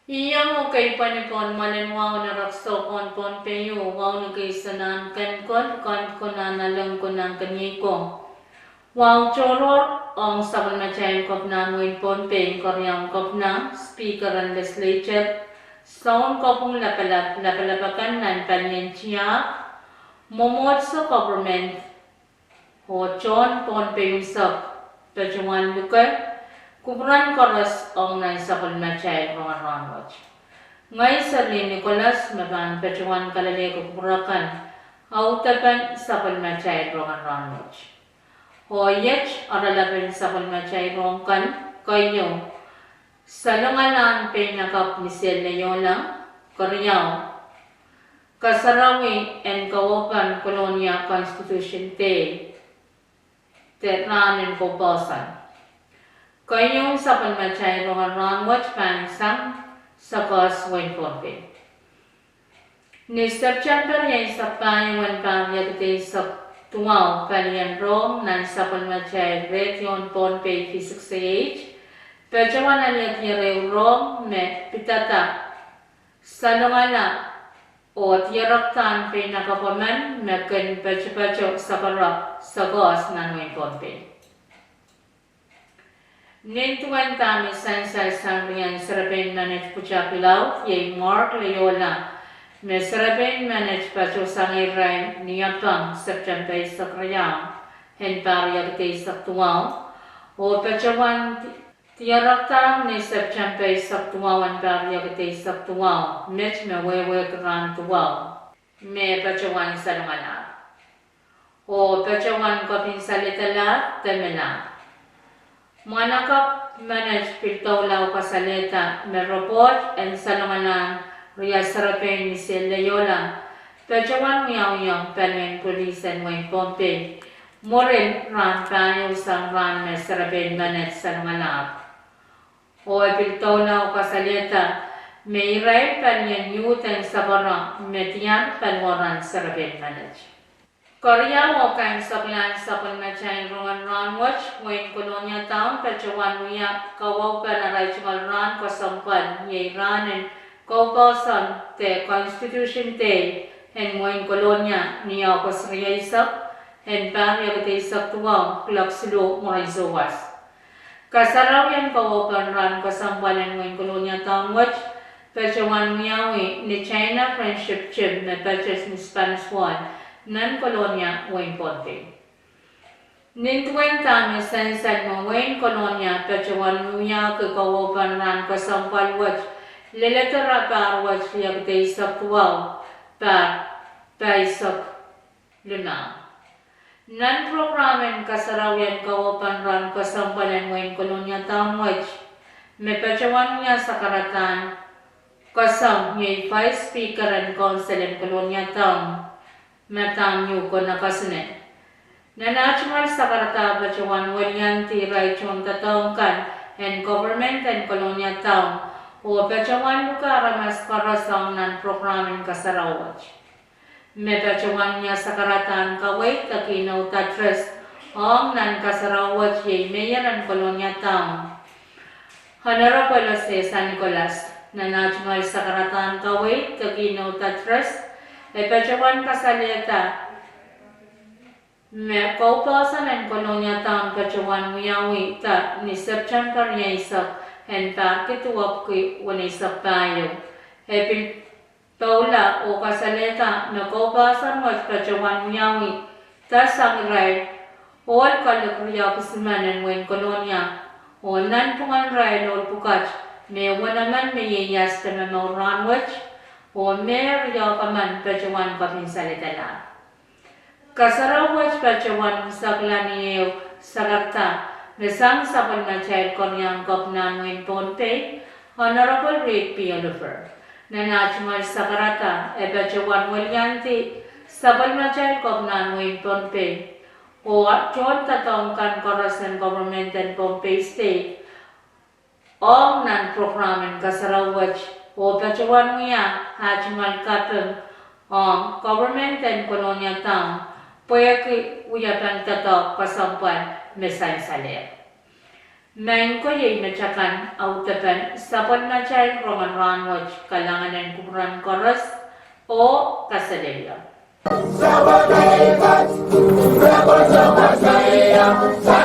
Iyang mo kay panipon malinwaw na rakso kon pon peyo waw na kay sanan kan ko na nalang ko ng kanyiko. Waw choror ang sabon na chayin kop na nguin pon peng koryang kop na speaker and legislature sound kopong lapalapakan nan panyen chiya momot sa government ho chon pon peyong sap pejuan lukay Kubran koras ong nai sakol na chay mga ranwach. Ngay sa Nicolas maban pechuan kalale ko kuburakan autapan sakol na chay mga ranwach. Hoyech aralapin sakol na chay rongkan kayo. Salungalan pinakap misel na yolang Koryaw. Kasarawi and Kawapan Colonia Constitution Day. Tetranin ko basan. Kayong sa panmatay mga ranwach pansang sa Cosway Philippines. Ni September yung sa panyuan panyagte sa tumaw palian Rome nan sa panmatay Region Ponpe P68 Pejawan aliat yare Rome me pitata salungala o tiyaraktan pinakapaman me ken pejapajo sa parak sa Cos nanway Ponpe. Nintuan kami sansay sangriyan sarapin manage puchapilaw, yay Mark Leola. May sarapin manage pacho sangiray niyapang September sa krayang, hen pariyag tay sa tuwaw. O pachawan tiyarakta ni September sa tuwawan pariyag tay sa tuwaw, met me wewe karan tuwaw. May pachawan sa lumala. O pachawan kapin salitala, temela. Manakap manage piltaw kasaleta may report and salunganan Ria Sarapin ni Leola. Pejawan miyaw pelmen police and Wayne Pompe. Morin ran payo sang ran may Sarapin manage salunganap. O piltaw kasaleta may ray pelmen yutan sabara median pelwaran Sarapin manage. Korea mo kain saklan sa panmatay rungan ranwach ngayon Colonia Town pechawan niya kawaw pa na ritual ran kasampan yay ranin kaupasan te Constitution Day and ngayon Colonia niya kasriya isak and pamya kate isak tuwang klaksilo morizowas. Kasaraw yan kawaw pa ran kasampan and ngayon Colonia Town watch pechawan niya ni China Friendship Chip na purchase ni Spanish One nan Colonia Wayne Ponte. Nintuan kami sensan mo Wayne Colonia pechawan nuya kakawapan ran kasampal watch liletara par watch liag day sa tuwaw par paisak luna. Nan programen kasarawian kawapan ran kasampalan Wayne Colonia Town watch me pechawan niya sa karatan kasam yung Vice Speaker and Council in Colonia Town matang yu ko nakasne. Na national sa karata bachuan walian ti raichon tatawkan and government and Colonia Town o bachuan luka ramas para sa nan programin kasarawach. Me bachuan niya sa karatan kawait takinaw tatres ang nan kasarawach yay mayor and Colonia Town. Honorable si San Nicolas na national sa karatan kawait takinaw tatres Pechawan kasalita me kaupasan and Colonia Town pechawan muyawi ta ni September niya isak and pakituwap ki wanisak tayo. Epin paula o kasalita na kaupasan was pechawan muyawi ta sangray all kalukriya kusiman and wen Colonia o nan pungan ray lol pukach me wanaman me yeyas ta me mauranwach o mer yakaman pechawan kapin salitala. Kasarawach pechawan sakla niyo sagarta mesang sa panmatay konyang kapnan Wayne Ponte Honorable Rick P. Oliver na national sagarata e pechawan walyanti sa panmatay kapnan Wayne Ponte o John tatongkan Corazon Government and Pompe State o nan programen kasarawach o pechawan niya hajimal kapeng ang government and Colonia Town pwede uyapan tato kasampan mesan salir. Main ko yay macakan autapan sapan na chay roman ranwaj kalanganan kumran koras o kasadaya. Sabagay kat, rebel sa masaya, sa